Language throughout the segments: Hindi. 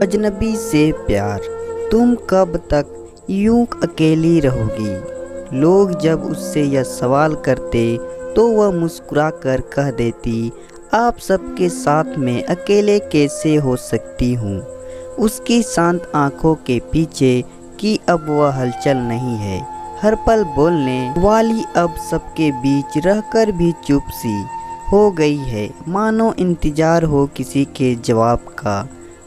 अजनबी से प्यार। तुम कब तक यूं अकेली रहोगी। लोग जब उससे यह सवाल करते तो वह मुस्कुरा कर कह देती, आप सबके साथ में अकेले कैसे हो सकती हूँ। उसकी शांत आंखों के पीछे की अब वह हलचल नहीं है। हर पल बोलने वाली अब सबके बीच रहकर भी चुप सी हो गई है, मानो इंतजार हो किसी के जवाब का।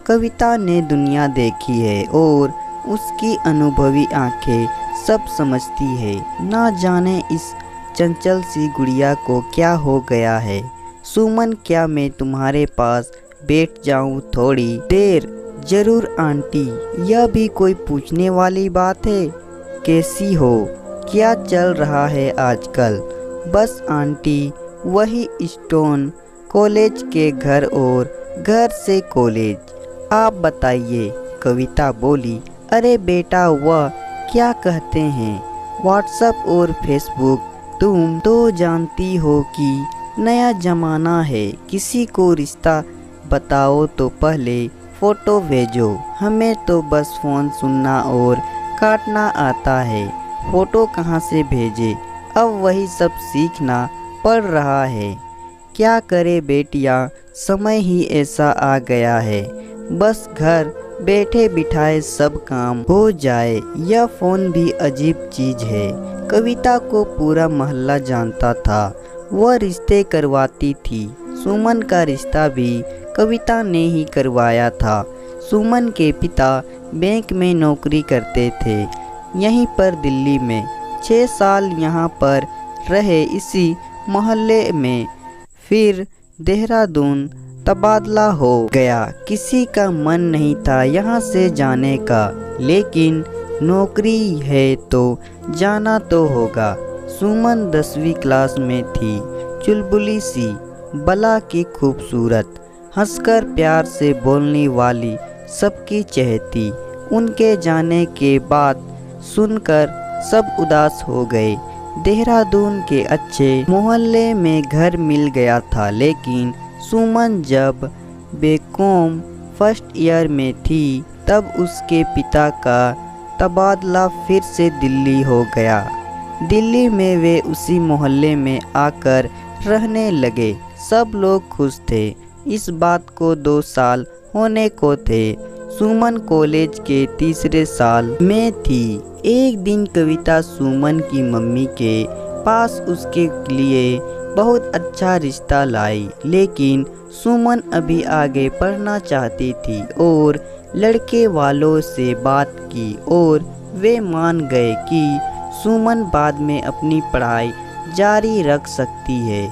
कविता ने दुनिया देखी है और उसकी अनुभवी आंखें सब समझती है। ना जाने इस चंचल सी गुड़िया को क्या हो गया है। सुमन, क्या मैं तुम्हारे पास बैठ जाऊं थोड़ी देर? जरूर आंटी, यह भी कोई पूछने वाली बात है। कैसी हो, क्या चल रहा है आजकल? बस आंटी, वही स्टोन कॉलेज के घर और घर से कॉलेज। आप बताइए, कविता बोली। अरे बेटा, वह क्या कहते हैं व्हाट्सएप और फेसबुक, तुम तो जानती हो कि नया ज़माना है। किसी को रिश्ता बताओ तो पहले फ़ोटो भेजो। हमें तो बस फ़ोन सुनना और काटना आता है, फ़ोटो कहाँ से भेजे। अब वही सब सीखना पड़ रहा है। क्या करे बेटियाँ, समय ही ऐसा आ गया है। बस घर बैठे बिठाए सब काम हो जाए। यह फ़ोन भी अजीब चीज़ है। कविता को पूरा मोहल्ला जानता था। वह रिश्ते करवाती थी। सुमन का रिश्ता भी कविता ने ही करवाया था। सुमन के पिता बैंक में नौकरी करते थे, यहीं पर दिल्ली में। 6 साल यहाँ पर रहे इसी मोहल्ले में, फिर देहरादून तबादला हो गया। किसी का मन नहीं था यहाँ से जाने का, लेकिन नौकरी है तो जाना तो होगा। सुमन 10वीं क्लास में थी, चुलबुली सी, बला की खूबसूरत, हंसकर प्यार से बोलने वाली, सबकी चहेती। उनके जाने के बाद सुनकर सब उदास हो गए। देहरादून के अच्छे मोहल्ले में घर मिल गया था, लेकिन सुमन जब बीकॉम फर्स्ट ईयर में थी तब उसके पिता का तबादला फिर से दिल्ली हो गया। दिल्ली में वे उसी मोहल्ले में आकर रहने लगे। सब लोग खुश थे। इस बात को 2 साल होने को थे। सुमन कॉलेज के 3रे साल में थी। एक दिन कविता सुमन की मम्मी के पास उसके लिए बहुत अच्छा रिश्ता लाई, लेकिन सुमन अभी आगे पढ़ना चाहती थी और लड़के वालों से बात की और वे मान गए कि सुमन बाद में अपनी पढ़ाई जारी रख सकती है।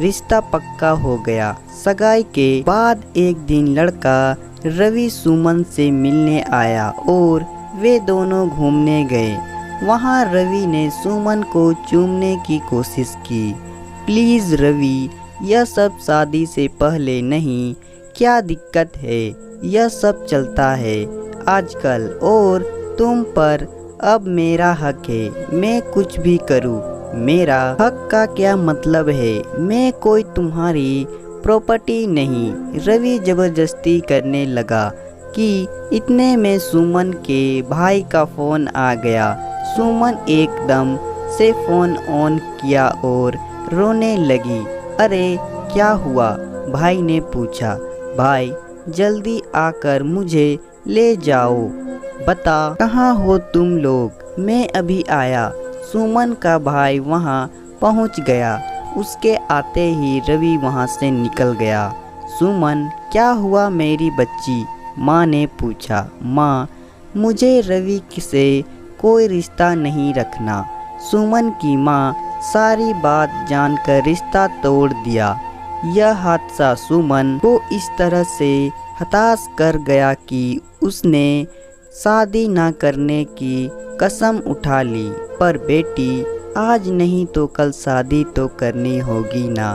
रिश्ता पक्का हो गया। सगाई के बाद एक दिन लड़का रवि सुमन से मिलने आया और वे दोनों घूमने गए। वहाँ रवि ने सुमन को चूमने की कोशिश की। प्लीज़ रवि, यह सब शादी से पहले नहीं, क्या दिक्कत है? यह सब चलता है आजकल और तुम पर अब मेरा हक है, मैं कुछ भी करूं। मेरा हक का क्या मतलब है? मैं कोई तुम्हारी प्रॉपर्टी नहीं। रवि जबरदस्ती करने लगा कि इतने में सुमन के भाई का फ़ोन आ गया। सुमन एकदम से फ़ोन ऑन किया और रोने लगी। अरे क्या हुआ? भाई ने पूछा। भाई, जल्दी आकर मुझे ले जाओ। बता, कहाँ हो तुम लोग? मैं अभी आया। सुमन का भाई वहाँ पहुँच गया। उसके आते ही रवि वहाँ से निकल गया। सुमन, क्या हुआ मेरी बच्ची? माँ ने पूछा। माँ, मुझे रवि से कोई रिश्ता नहीं रखना। सुमन की माँ सारी बात जानकर रिश्ता तोड़ दिया। यह हादसा सुमन को इस तरह से हताश कर गया कि उसने शादी न करने की कसम उठा ली। पर बेटी, आज नहीं तो कल शादी तो करनी होगी ना।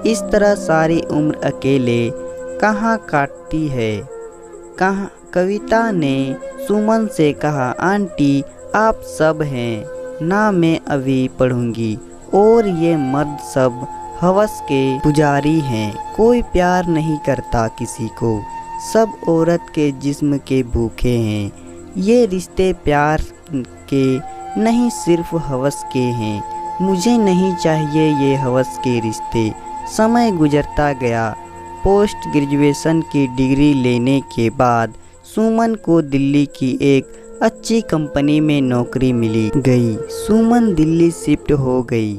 इस तरह सारी उम्र अकेले कहाँ काटती है? कहाँ? कविता ने सुमन से कहा। आंटी, आप सब हैं ना, मैं अभी पढ़ूंगी और ये मर्द सब हवस के पुजारी हैं। कोई प्यार नहीं करता किसी को, सब औरत के जिस्म के भूखे हैं। ये रिश्ते प्यार के नहीं सिर्फ हवस के हैं। मुझे नहीं चाहिए ये हवस के रिश्ते। समय गुजरता गया। पोस्ट ग्रेजुएशन की डिग्री लेने के बाद सुमन को दिल्ली की एक अच्छी कंपनी में नौकरी मिली गई। सुमन दिल्ली शिफ्ट हो गई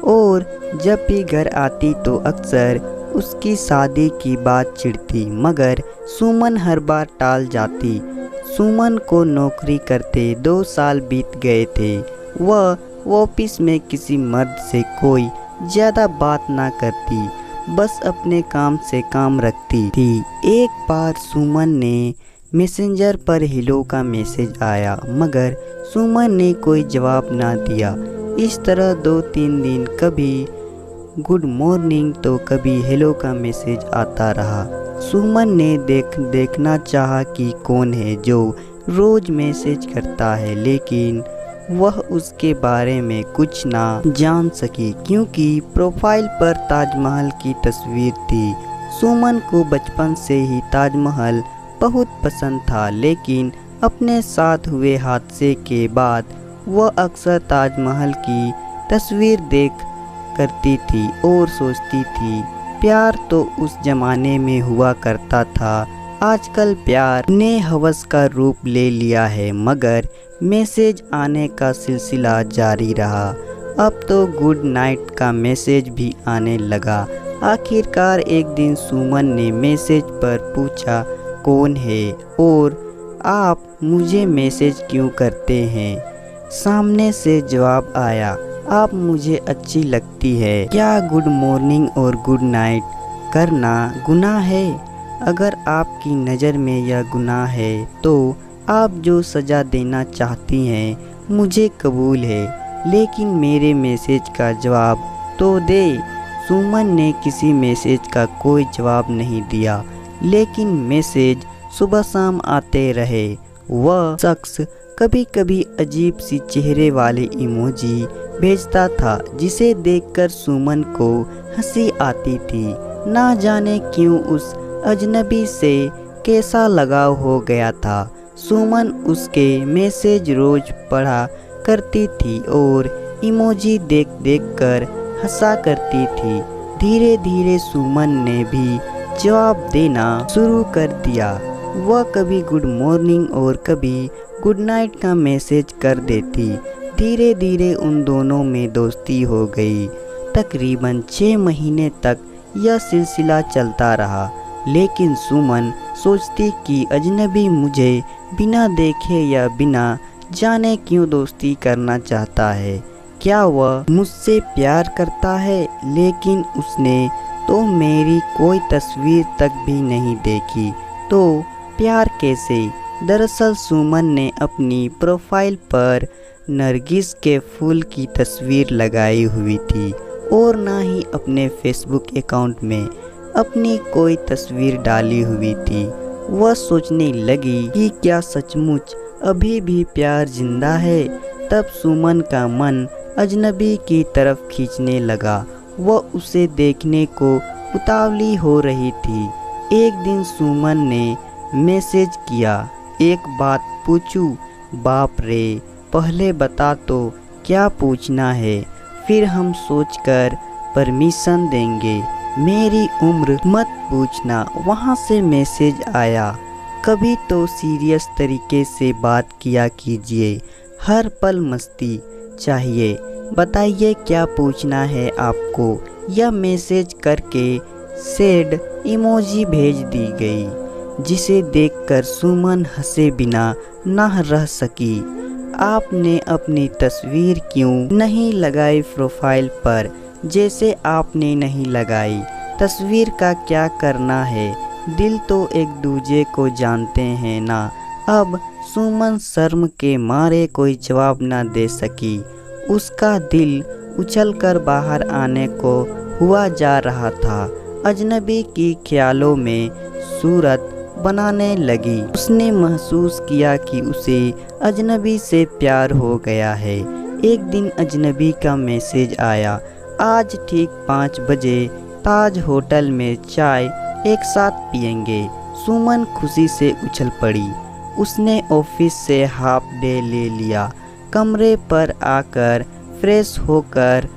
और जब भी घर आती तो अक्सर उसकी शादी की बात छिड़ती, मगर सुमन हर बार टाल जाती। सुमन को नौकरी करते 2 साल बीत गए थे। वह ऑफिस में किसी मर्द से कोई ज़्यादा बात ना करती, बस अपने काम से काम रखती थी। एक बार सुमन ने मैसेंजर पर हेलो का मैसेज आया, मगर सुमन ने कोई जवाब ना दिया। इस तरह 2-3 दिन कभी गुड मॉर्निंग तो कभी हेलो का मैसेज आता रहा। सुमन ने देखना चाहा कि कौन है जो रोज़ मैसेज करता है, लेकिन वह उसके बारे में कुछ ना जान सकी क्योंकि प्रोफाइल पर ताजमहल की तस्वीर थी। सुमन को बचपन से ही ताजमहल बहुत पसंद था, लेकिन अपने साथ हुए हादसे के बाद वह अक्सर ताजमहल की तस्वीर देख करती थी और सोचती थी प्यार तो उस जमाने में हुआ करता था, आजकल प्यार ने हवस का रूप ले लिया है। मगर मैसेज आने का सिलसिला जारी रहा। अब तो गुड नाइट का मैसेज भी आने लगा। आखिरकार एक दिन सुमन ने मैसेज पर पूछा कौन है और आप मुझे मैसेज क्यों करते हैं। सामने से जवाब आया, आप मुझे अच्छी लगती है। क्या गुड मॉर्निंग और गुड नाइट करना गुनाह है? अगर आपकी नज़र में यह गुनाह है तो आप जो सज़ा देना चाहती हैं मुझे कबूल है, लेकिन मेरे मैसेज का जवाब तो दे। सुमन ने किसी मैसेज का कोई जवाब नहीं दिया, लेकिन मैसेज सुबह शाम आते रहे। वह शख्स कभी कभी अजीब सी चेहरे वाले इमोजी भेजता था, जिसे देखकर सुमन को हंसी आती थी। ना जाने क्यों उस अजनबी से कैसा लगाव हो गया था। सुमन उसके मैसेज रोज पढ़ा करती थी और इमोजी देख देख कर हंसा करती थी। धीरे धीरे सुमन ने भी जवाब देना शुरू कर दिया। वह कभी गुड मॉर्निंग और कभी गुड नाइट का मैसेज कर देती। धीरे धीरे उन दोनों में दोस्ती हो गई। तकरीबन 6 महीने तक यह सिलसिला चलता रहा, लेकिन सुमन सोचती कि अजनबी मुझे बिना देखे या बिना जाने क्यों दोस्ती करना चाहता है। क्या वह मुझसे प्यार करता है? लेकिन उसने तो मेरी कोई तस्वीर तक भी नहीं देखी, तो प्यार कैसे? दरअसल सुमन ने अपनी प्रोफाइल पर नरगिस के फूल की तस्वीर लगाई हुई थी और ना ही अपने फेसबुक अकाउंट में अपनी कोई तस्वीर डाली हुई थी। वह सोचने लगी कि क्या सचमुच अभी भी प्यार जिंदा है। तब सुमन का मन अजनबी की तरफ खींचने लगा। वह उसे देखने को उतावली हो रही थी। एक दिन सुमन ने मैसेज किया, एक बात पूछूं? बाप रे, पहले बता तो क्या पूछना है, फिर हम सोचकर परमिशन देंगे। मेरी उम्र मत पूछना। वहाँ से मैसेज आया, कभी तो सीरियस तरीके से बात किया कीजिए, हर पल मस्ती चाहिए। बताइए क्या पूछना है आपको। यह मैसेज करके सैड इमोजी भेज दी गई, जिसे देखकर सुमन हंसे बिना ना रह सकी। आपने अपनी तस्वीर क्यों नहीं लगाई प्रोफाइल पर? जैसे आपने नहीं लगाई, तस्वीर का क्या करना है? दिल तो एक दूजे को जानते हैं ना। अब सुमन शर्म के मारे कोई जवाब ना दे सकी। उसका दिल उछलकर बाहर आने को हुआ जा रहा था। अजनबी की ख्यालों में सूरत बनाने लगी। उसने महसूस किया कि उसे अजनबी से प्यार हो गया है। एक दिन अजनबी का मैसेज आया, आज ठीक 5 बजे ताज होटल में चाय एक साथ पिएंगे। सुमन खुशी से उछल पड़ी। उसने ऑफिस से हाफ डे ले लिया। कमरे पर आकर फ्रेश होकर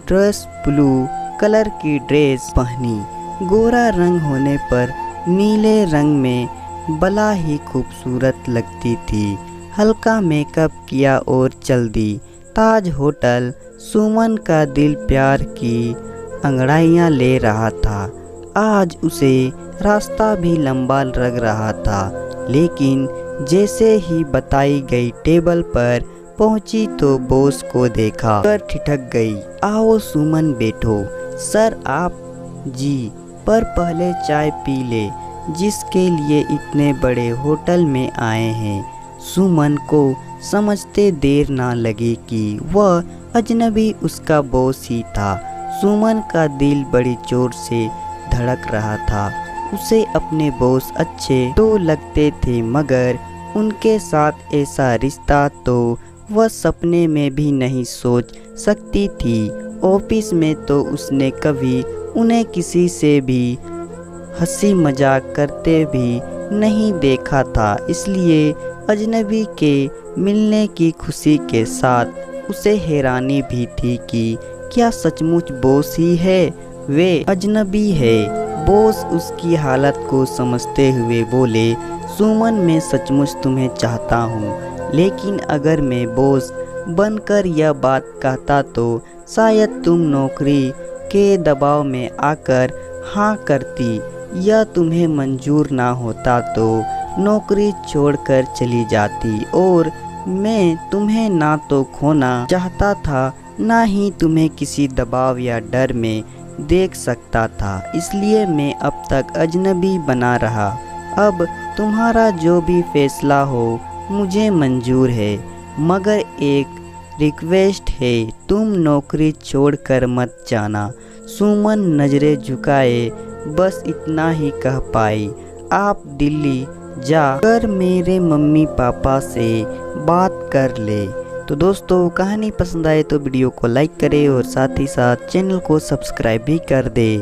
ड्रेस ब्लू कलर की ड्रेस पहनी। गोरा रंग होने पर नीले रंग में बला ही खूबसूरत लगती थी। हल्का मेकअप किया और चल दी ताज होटल। सुमन का दिल प्यार की अंगड़ाइयाँ ले रहा था। आज उसे रास्ता भी लंबा लग रहा था, लेकिन जैसे ही बताई गई टेबल पर पहुंची तो बॉस को देखा कर ठिठक गई। आओ सुमन बैठो। सर आप जी, पर पहले चाय पी ले, जिसके लिए इतने बड़े होटल में आए हैं। सुमन को समझते देर ना लगी कि वह अजनबी उसका बॉस ही था। सुमन का दिल बड़ी जोर से धड़क रहा था। उसे अपने बॉस अच्छे तो लगते थे, मगर उनके साथ ऐसा रिश्ता तो वह सपने में भी नहीं सोच सकती थी। ऑफिस में तो उसने कभी उन्हें किसी से भी हंसी मजाक करते भी नहीं देखा था, इसलिए अजनबी के मिलने की खुशी के साथ उसे हैरानी भी थी कि क्या सचमुच बॉस ही है, वे अजनबी है। बॉस उसकी हालत को समझते हुए बोले, सुमन मैं सचमुच तुम्हें चाहता हूँ, लेकिन अगर मैं बॉस बनकर यह बात कहता तो शायद तुम नौकरी के दबाव में आकर हाँ करती। यह तुम्हें मंजूर ना होता तो नौकरी छोड़कर चली जाती, और मैं तुम्हें ना तो खोना चाहता था, ना ही तुम्हें किसी दबाव या डर में देख सकता था, इसलिए मैं अब तक अजनबी बना रहा। अब तुम्हारा जो भी फैसला हो मुझे मंजूर है, मगर एक रिक्वेस्ट है, तुम नौकरी छोड़कर मत जाना। सुमन नजरें झुकाए बस इतना ही कह पाई, आप दिल्ली जाकर मेरे मम्मी पापा से बात कर ले। तो दोस्तों, कहानी पसंद आए तो वीडियो को लाइक करें और साथ ही साथ चैनल को सब्सक्राइब भी कर दे।